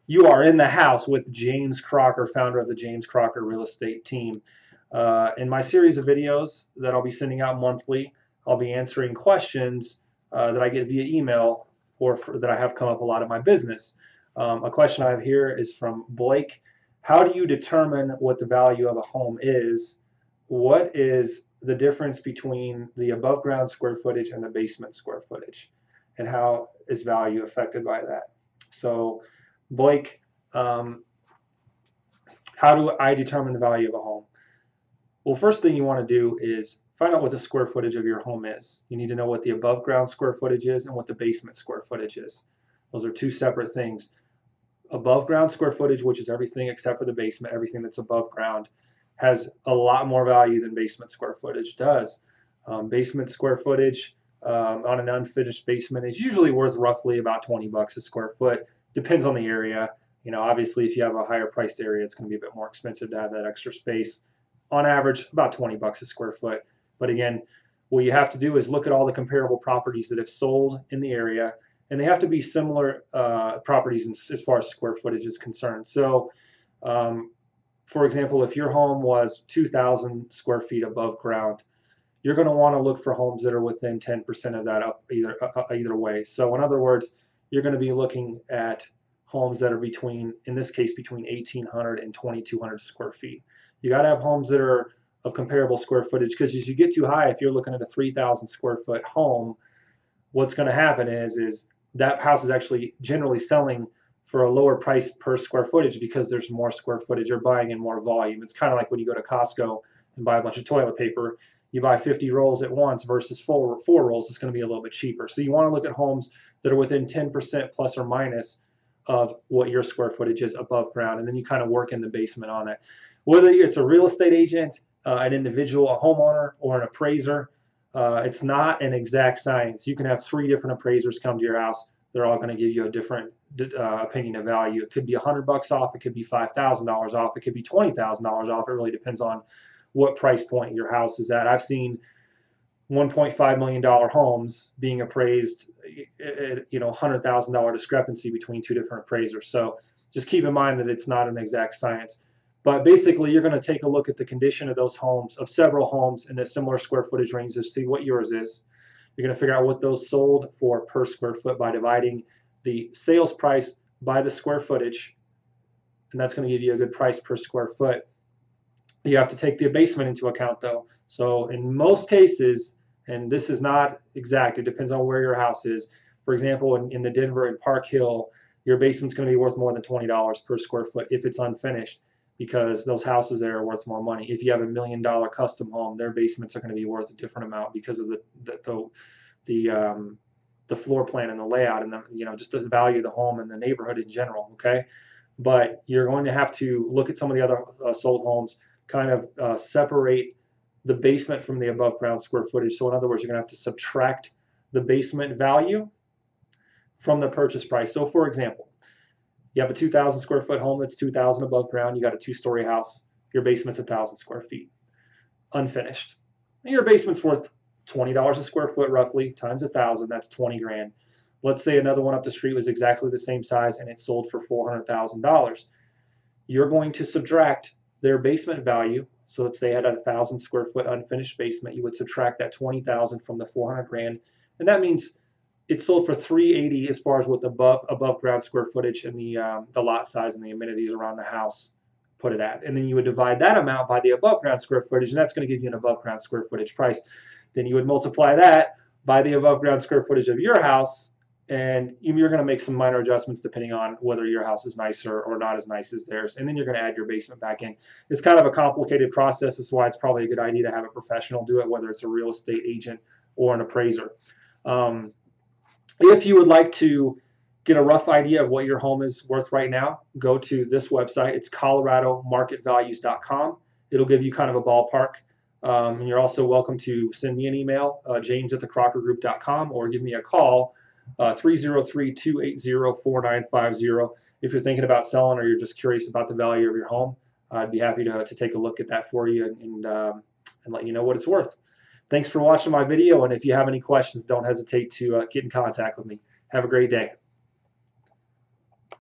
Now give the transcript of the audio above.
You are in the house with James Crocker, founder of the James Crocker Real Estate Team. In my series of videos that I'll be sending out monthly, I'll be answering questions that I get via email or that I have come up a lot in my business. A question I have here is from Blake. How do you determine what the value of a home is? What is the difference between the above ground square footage and the basement square footage? And how is value affected by that? So, Blake, how do I determine the value of a home? Well, first thing you want to do is find out what the square footage of your home is. You need to know what the above ground square footage is and what the basement square footage is. Those are two separate things. Above ground square footage, which is everything except for the basement, everything that's above ground, has a lot more value than basement square footage does. Basement square footage on an unfinished basement is usually worth roughly about 20 bucks a square foot. Depends on the area. You know, obviously, if you have a higher priced area, it's going to be a bit more expensive to have that extra space. On average, about 20 bucks a square foot. But again, what you have to do is look at all the comparable properties that have sold in the area, and they have to be similar properties as far as square footage is concerned. So, for example, if your home was 2,000 square feet above ground, you're going to want to look for homes that are within 10% of that up either way. So in other words, you're going to be looking at homes that are between, in this case, between 1,800 and 2,200 square feet. You got to have homes that are of comparable square footage, because as you get too high, if you're looking at a 3,000 square foot home, what's going to happen is that house is actually generally selling for a lower price per square footage because there's more square footage. You're buying in more volume. It's kind of like when you go to Costco and buy a bunch of toilet paper. You buy 50 rolls at once versus four rolls. It's going to be a little bit cheaper. So you want to look at homes that are within 10% plus or minus of what your square footage is above ground, and then you kind of work in the basement on it. Whether it's a real estate agent, an individual, a homeowner, or an appraiser, it's not an exact science. You can have 3 different appraisers come to your house. They're all going to give you a different opinion of value. It could be $100 off. It could be $5,000 off. It could be $20,000 off. It really depends on what price point your house is at. I've seen $1.5 million homes being appraised, $100,000 discrepancy between 2 different appraisers. So just keep in mind that it's not an exact science. But basically, you're going to take a look at the condition of those homes, of several homes in a similar square footage range, to see what yours is. You're going to figure out what those sold for per square foot by dividing the sales price by the square footage, and that's going to give you a good price per square foot. You have to take the basement into account, though. So in most cases, and this is not exact, it depends on where your house is. For example, in the Denver and Park Hill, your basement's going to be worth more than $20 per square foot if it's unfinished, because those houses there are worth more money. If you have $1 million custom home, their basements are going to be worth a different amount because of the floor plan and the layout, and just the value of the home and the neighborhood in general. Okay, but you're going to have to look at some of the other sold homes, kind of separate the basement from the above ground square footage. So in other words, you're going to have to subtract the basement value from the purchase price. So for example, you have a 2,000 square foot home that's 2,000 above ground. You got a 2-story house. Your basement's 1,000 square feet, unfinished. And your basement's worth $20 a square foot roughly, times 1,000. That's 20 grand. Let's say another one up the street was exactly the same size and it sold for $400,000. You're going to subtract their basement value. So let's say they had a 1,000 square foot unfinished basement. You would subtract that 20,000 from the 400 grand, and that means it sold for 380 as far as what the above ground square footage and the lot size and the amenities around the house put it at. And then you would divide that amount by the above ground square footage, and that's going to give you an above ground square footage price. Then you would multiply that by the above ground square footage of your house, and you're going to make some minor adjustments depending on whether your house is nicer or not as nice as theirs, and then you're going to add your basement back in. It's kind of a complicated process. That's why it's probably a good idea to have a professional do it, whether it's a real estate agent or an appraiser. If you would like to get a rough idea of what your home is worth right now, go to this website. It's coloradomarketvalues.com. It'll give you kind of a ballpark. And you're also welcome to send me an email, james@thecrockergroup.com, or give me a call, 303-280-4950. If you're thinking about selling or you're just curious about the value of your home, I'd be happy to take a look at that for you and let you know what it's worth. Thanks for watching my video, and if you have any questions, don't hesitate to get in contact with me. Have a great day.